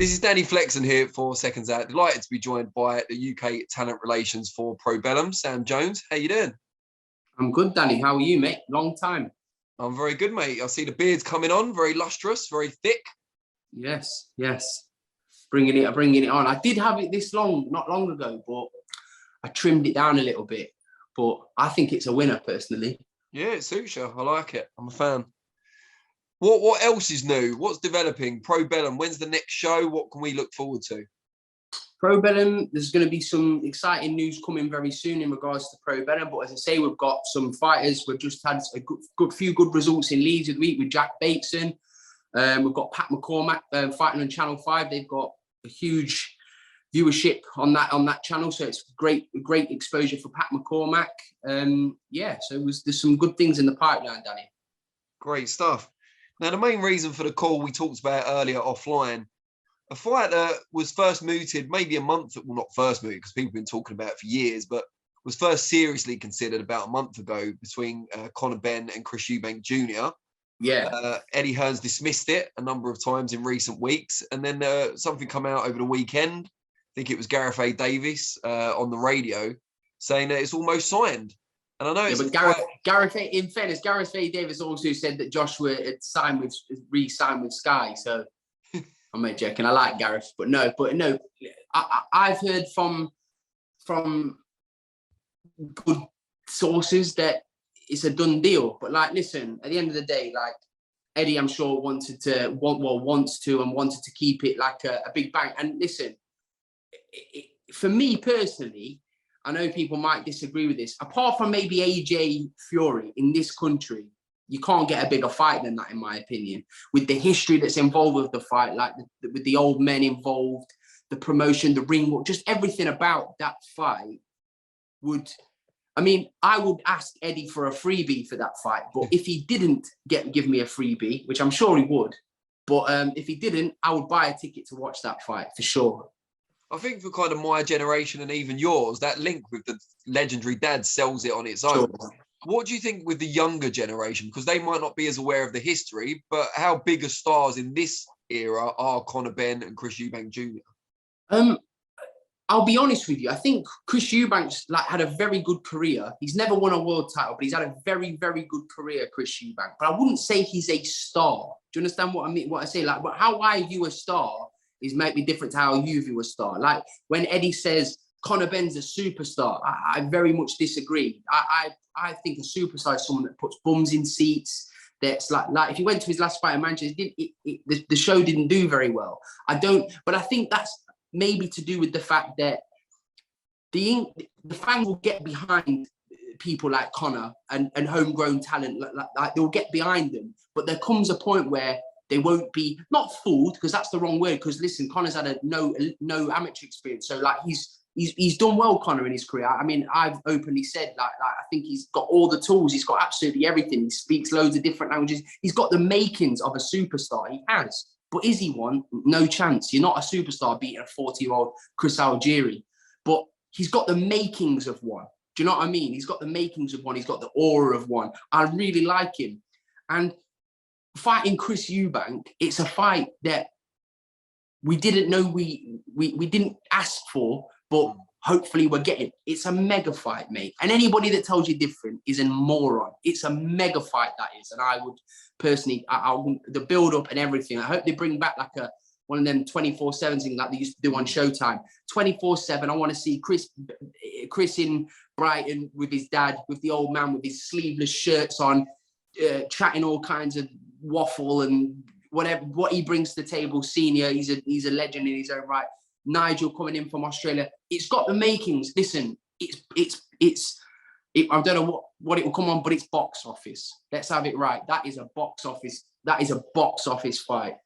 This is Danny Flexen here for SecondsOut. Delighted to be joined by the UK Talent Relations for Probellum, Sam Jones. How you doing? I'm good, Danny. How are you, mate? Long time. I'm very good, mate. I see the beard's coming on, very lustrous, very thick. Yes. Bringing it on. I did have it this long, not long ago, but I trimmed it down a little bit. But I think it's a winner, personally. Yeah, it suits you. I like it. I'm a fan. What else is new? What's developing? Probellum, when's the next show? What can we look forward to? Probellum, there's going to be some exciting news coming very soon in regards to Probellum. But as I say, we've got some fighters. We've just had a few good results in Leeds this week with Jack Bateson. We've got Pat McCormack fighting on Channel 5. They've got a huge viewership on that channel, so it's great exposure for Pat McCormack. So there's some good things in the pipeline, Danny. Great stuff. Now, the main reason for the call we talked about earlier offline, a fight that was first mooted maybe a month, well, not first mooted because people have been talking about it for years, but was first seriously considered about a month ago between Conor Benn and Chris Eubank Jr. Yeah. Eddie Hearn's dismissed it a number of times in recent weeks. And then something come out over the weekend. I think it was Gareth A. Davis on the radio saying that it's almost signed. And I know it's Gareth, in fairness, Gareth A. Davis also said that Joshua had re-signed with Sky. So I'm not joking. I like Gareth, but no. I've heard from good sources that it's a done deal. But listen, at the end of the day, Eddie, I'm sure wants to keep it like a big bang. And listen, for me personally, I know people might disagree with this. Apart from maybe AJ Fury in this country, you can't get a bigger fight than that, in my opinion. With the history that's involved with the fight, with the old men involved, the promotion, the ring, just everything about that fight I would ask Eddie for a freebie for that fight. But if he didn't give me a freebie, which I'm sure he would, but if he didn't, I would buy a ticket to watch that fight for sure. I think for kind of my generation and even yours, that link with the legendary dad sells it on its own. Sure. What do you think with the younger generation? Because they might not be as aware of the history, but how big of stars in this era are Conor Benn and Chris Eubank Jr.? I'll be honest with you. I think Chris Eubank's had a very good career. He's never won a world title, but he's had a very, very good career, Chris Eubank. But I wouldn't say he's a star. Do you understand what I mean? What I say, but how I view a star is might be different to how you view a star. Like when Eddie says Conor Benn's a superstar, I very much disagree. I think a superstar is someone that puts bums in seats. That's like if he went to his last fight in Manchester, the show didn't do very well. But I think that's maybe to do with the fact that the fans will get behind people like Conor and homegrown talent. Like they'll get behind them. But there comes a point where they won't be, not fooled, because that's the wrong word. Because listen, Conor's had no amateur experience, so he's done well, Conor, in his career. I mean, I've openly said I think he's got all the tools. He's got absolutely everything. He speaks loads of different languages. He's got the makings of a superstar. He has, but is he one? No chance. You're not a superstar beating a 40-year-old Chris Algieri, but he's got the makings of one. Do you know what I mean? He's got the makings of one. He's got the aura of one. I really like him, and fighting Chris Eubank, it's a fight that we didn't know we didn't ask for, but hopefully we're getting. It's a mega fight, mate. And anybody that tells you different is a moron. It's a mega fight, that is. And I would personally, the build up and everything, I hope they bring back one of them 24/7 things like they used to do on Showtime. 24/7. I want to see Chris in Brighton with his dad, with the old man with his sleeveless shirts on, chatting all kinds of waffle and whatever, what he brings to the table. Senior, he's a legend in his own right. Nigel coming in from Australia. It's got the makings. Listen, I don't know what it will come on, but it's box office. Let's have it right. That is a box office. That is a box office fight.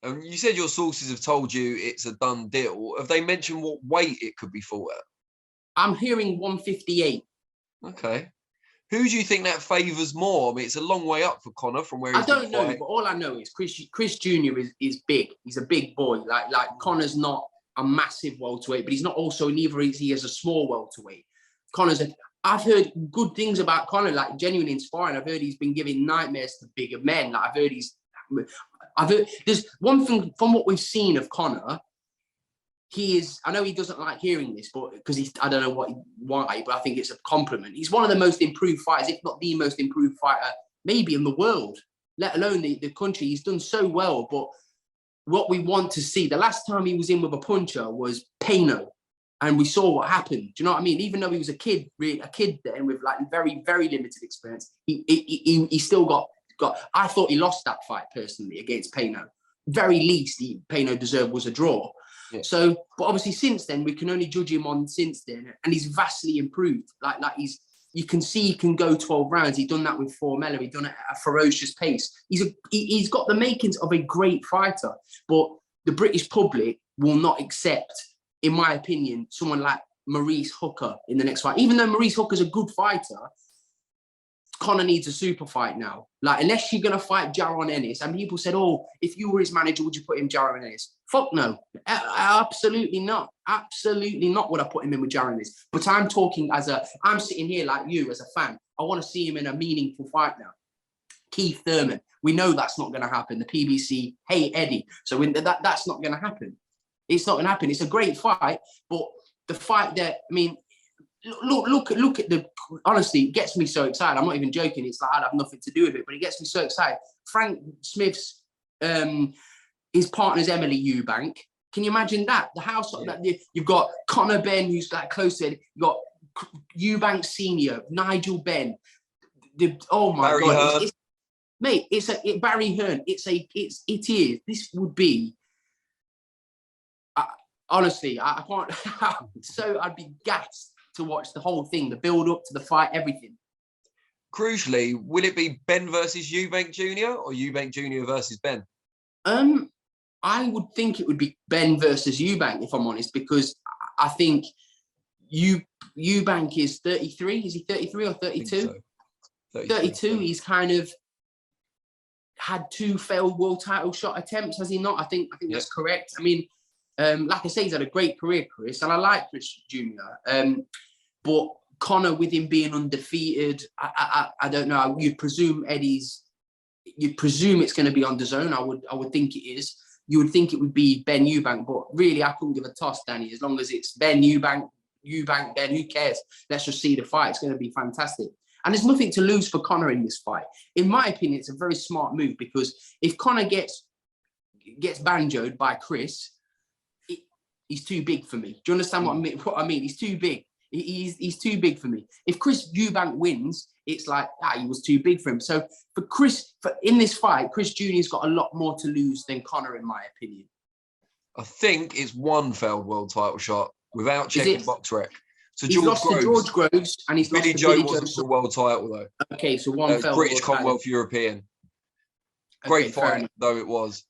You said your sources have told you it's a done deal. Have they mentioned what weight it could be fought at? I'm hearing 158. Okay. Who do you think that favours more? I mean, it's a long way up for Conor from where he's I don't know, but all I know is Chris Jr. is big. He's a big boy. Like Conor's not a massive welterweight, but he's not also, neither is he as a small welterweight. I've heard good things about Conor, like genuinely inspiring. I've heard he's been giving nightmares to bigger men. Like I've heard There's one thing from what we've seen of Conor. He is, I know he doesn't like hearing this, but because I don't know why, but I think it's a compliment. He's one of the most improved fighters, if not the most improved fighter, maybe in the world, let alone the country. He's done so well, but what we want to see, the last time he was in with a puncher was Peno, and we saw what happened. Do you know what I mean? Even though he was a kid then with like very, very limited experience, he still got. I thought he lost that fight personally against Peno. Very least, Peno deserved was a draw. Yeah. So, but obviously since then, we can only judge him on since then, and he's vastly improved. Like you can see he can go 12 rounds. He's done that with Probellum. He's done it at a ferocious pace. He's got the makings of a great fighter, but the British public will not accept, in my opinion, someone like Maurice Hooker in the next fight. Even though Maurice Hooker's a good fighter, Conor needs a super fight now. Like, unless you're going to fight Jaron Ennis, and people said, oh, if you were his manager, would you put him Jaron Ennis? Fuck no. Absolutely not. Absolutely not would I put him in with Jaron Ennis. But I'm talking I'm sitting here like you as a fan. I want to see him in a meaningful fight now. Keith Thurman. We know that's not going to happen. The PBC hate Eddie. So that's not going to happen. It's not going to happen. It's a great fight, but the fight that, I mean, look at the, honestly, it gets me so excited. I'm not even joking. It's like I'd have nothing to do with it, but it gets me so excited. Frank Smith's, his partner's Emily Eubank. Can you imagine that? The house, that you've got Conor Benn, who's like close to it. You've got Eubank Senior, Nigel Benn. Oh my Barry God. Hearn. Mate, Barry Hearn. It is. This would be, honestly, I can't, so I'd be gassed to watch the whole thing, the build up to the fight, everything. Crucially, will it be Ben versus Eubank Jr. or Eubank Jr. versus Ben? I would think it would be Ben versus Eubank, if I'm honest, because I think Eubank is 33. Is he 33 or 32? So. 32. He's kind of had 2 failed world title shot attempts, has he not? I think that's correct. I mean, like I say, he's had a great career, Chris, and I like Chris Jr. But Conor, with him being undefeated, I don't know. You'd presume it's going to be on DAZN. I would think it is. You would think it would be Ben Eubank, but really, I couldn't give a toss, Danny. As long as it's Ben Eubank, Ben, who cares? Let's just see the fight. It's going to be fantastic. And there's nothing to lose for Conor in this fight. In my opinion, it's a very smart move, because if Conor gets banjoed by Chris, he's too big for me. Do you understand what I mean? He's too big. He's too big for me. If Chris Eubank wins, it's like, he was too big for him. So in this fight, Chris Jr.'s got a lot more to lose than Conor, in my opinion. I think it's 1 failed world title shot without checking BoxRec. So he's lost to George Groves, and he's lost to Billy Joe. Wasn't for a world title though. Okay, so 1 failed British Commonwealth European. Great fight though it was.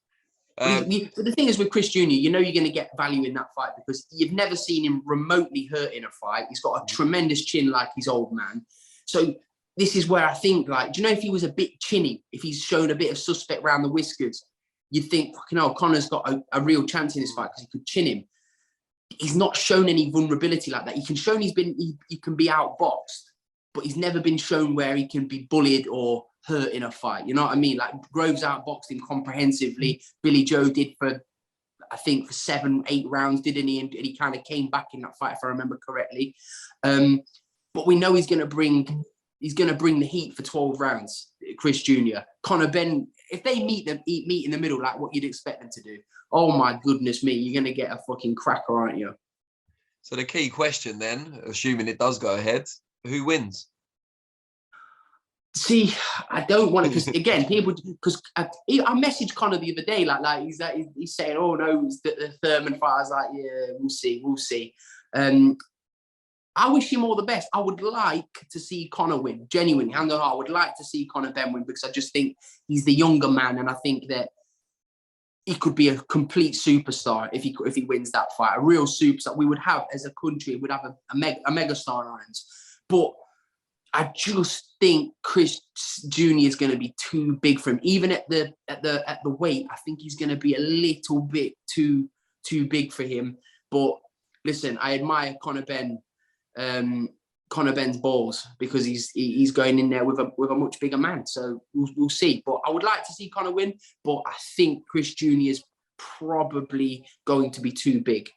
But the thing is with Chris Jr., you know you're going to get value in that fight because you've never seen him remotely hurt in a fight. He's got a tremendous chin like his old man. So this is where I think, like, do you know, if he was a bit chinny, if he's shown a bit of suspect around the whiskers, you'd think, fucking hell, Conor's got a real chance in this fight because he could chin him. He's not shown any vulnerability like that. He can show he can be outboxed, but he's never been shown where he can be bullied or hurt in a fight. You know what I mean? Like, Groves outboxed him comprehensively. Billy Joe did for 7-8 rounds, didn't he? And he kind of came back in that fight, if I remember correctly. But we know he's going to bring the heat for 12 rounds, Chris Jr. Conor Benn, if they meet in the middle, like what you'd expect them to do, oh my goodness me, you're going to get a fucking cracker, aren't you? So the key question then, assuming it does go ahead, who wins? See, I don't want to, because again, because I messaged Conor the other day, like he's saying, oh no, it's the Thurman fight. I was like, yeah, we'll see. I wish him all the best. I would like to see Conor win, genuinely, hand on heart. I would like to see Conor Benn win, because I just think he's the younger man, and I think that he could be a complete superstar if he wins that fight, a real superstar. We would have, as a country, we'd have a megastar in our hands. But I just think Chris Jr. is going to be too big for him. Even at the weight, I think he's going to be a little bit too big for him. But listen, I admire Conor Benn. Conor Benn's balls, because he's going in there with a much bigger man. So we'll see. But I would like to see Conor win, but I think Chris Jr. is probably going to be too big.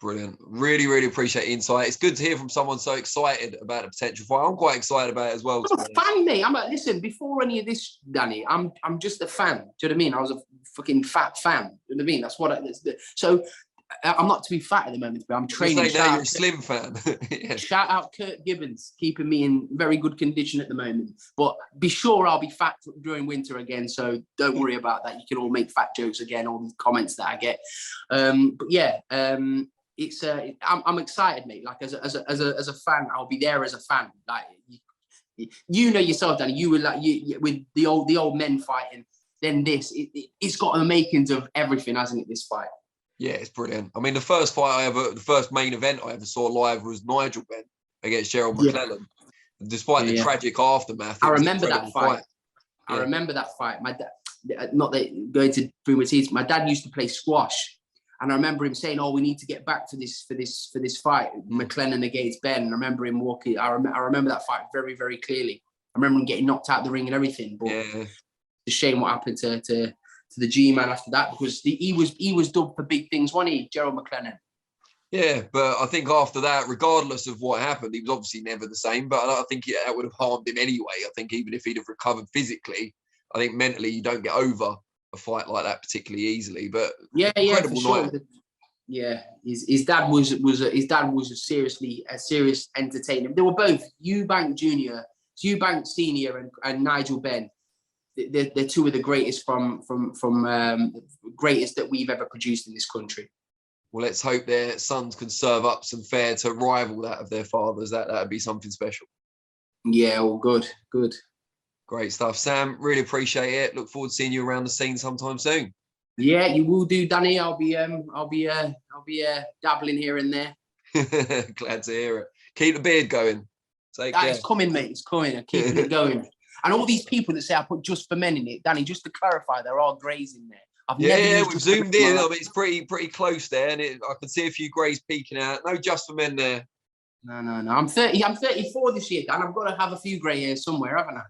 Brilliant. Really, really appreciate the insight. It's good to hear from someone so excited about the potential fight. I'm quite excited about it as well. I'm a fan, mate. Listen, before any of this, Danny, I'm just a fan. Do you know what I mean? I was a fucking fat fan. Do you know what I mean? That's what so I'm not too fat at the moment, but I'm training. You're a slim fan. Yeah. Shout out Kurt Gibbons, keeping me in very good condition at the moment. But be sure I'll be fat during winter again, so don't worry about that. You can all make fat jokes again, all the comments that I get. But yeah, it's I'm excited, mate. Like as a fan, I'll be there as a fan. Like you know yourself, Danny. You were like you with the old men fighting. Then it's got the makings of everything, hasn't it? This fight. Yeah, it's brilliant. I mean, the first main event I ever saw live was Nigel Benn against Gerald McClellan. Despite the tragic aftermath, I remember that fight. I remember that fight. My dad, not that going to through my teeth. My dad used to play squash, and I remember him saying, "Oh, we need to get back to this for this fight, McClellan against Benn." And I remember him walking. I remember that fight very, very clearly. I remember him getting knocked out of the ring and everything. But it's a shame what happened to the G-man after that, because he was dubbed for big things, wasn't he, Gerald McClellan? Yeah, but I think after that, regardless of what happened, he was obviously never the same. But I think that would have harmed him anyway. I think even if he'd have recovered physically, I think mentally you don't get over a fight like that particularly easily. But incredible night. Yeah, his dad was a serious entertainer. They were both Eubank Jr., Eubank Senior, and Nigel Benn. They're two of the greatest from greatest that we've ever produced in this country. Well, let's hope their sons can serve up some fare to rival that of their fathers. That would be something special. Yeah, well, good. Great stuff, Sam. Really appreciate it. Look forward to seeing you around the scene sometime soon. Yeah, you will do, Danny. I'll be dabbling here and there. Glad to hear it. Keep the beard going. Take care. It's coming, mate. It's coming. I'm keeping it going. And all these people that say I put just for men in it, Danny, just to clarify, there are greys in there. We've zoomed in. I mean, it's pretty close there, and I can see a few greys peeking out. No just for men there. No. I'm 34 this year, Dan. I've got to have a few grey hairs somewhere, haven't I?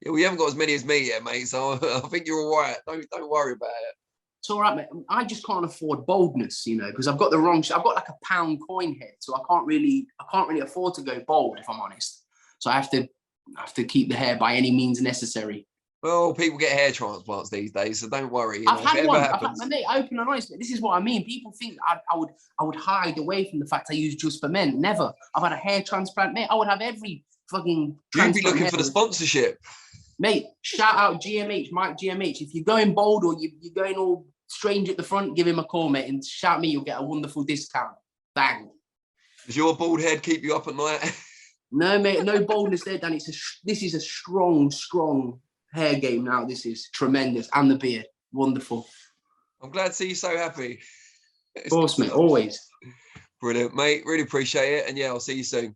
Yeah, well, you haven't got as many as me yet, mate. So I think you're all right. Don't worry about it. It's all right, mate. I just can't afford baldness, because I've got the wrong. I've got like a pound coin head, so I can't really afford to go bald, if I'm honest. So I have to keep the hair by any means necessary. Well, people get hair transplants these days, so don't worry. I've had one. Mate, open and honest. This is what I mean. People think I would hide away from the fact I use just for men. Never. I've had a hair transplant, mate. I would have every fucking. You'd be looking for the sponsorship, mate. Shout out GMH, Mike GMH. If you're going bold or you're going all strange at the front, give him a call, mate, and shout me. You'll get a wonderful discount. Bang. Does your bald head keep you up at night? No, mate. No boldness there, Dan. This is a strong hair game now. This is tremendous. And the beard. Wonderful. I'm glad to see you so happy. Of course, mate. Always. Brilliant, mate. Really appreciate it. And yeah, I'll see you soon.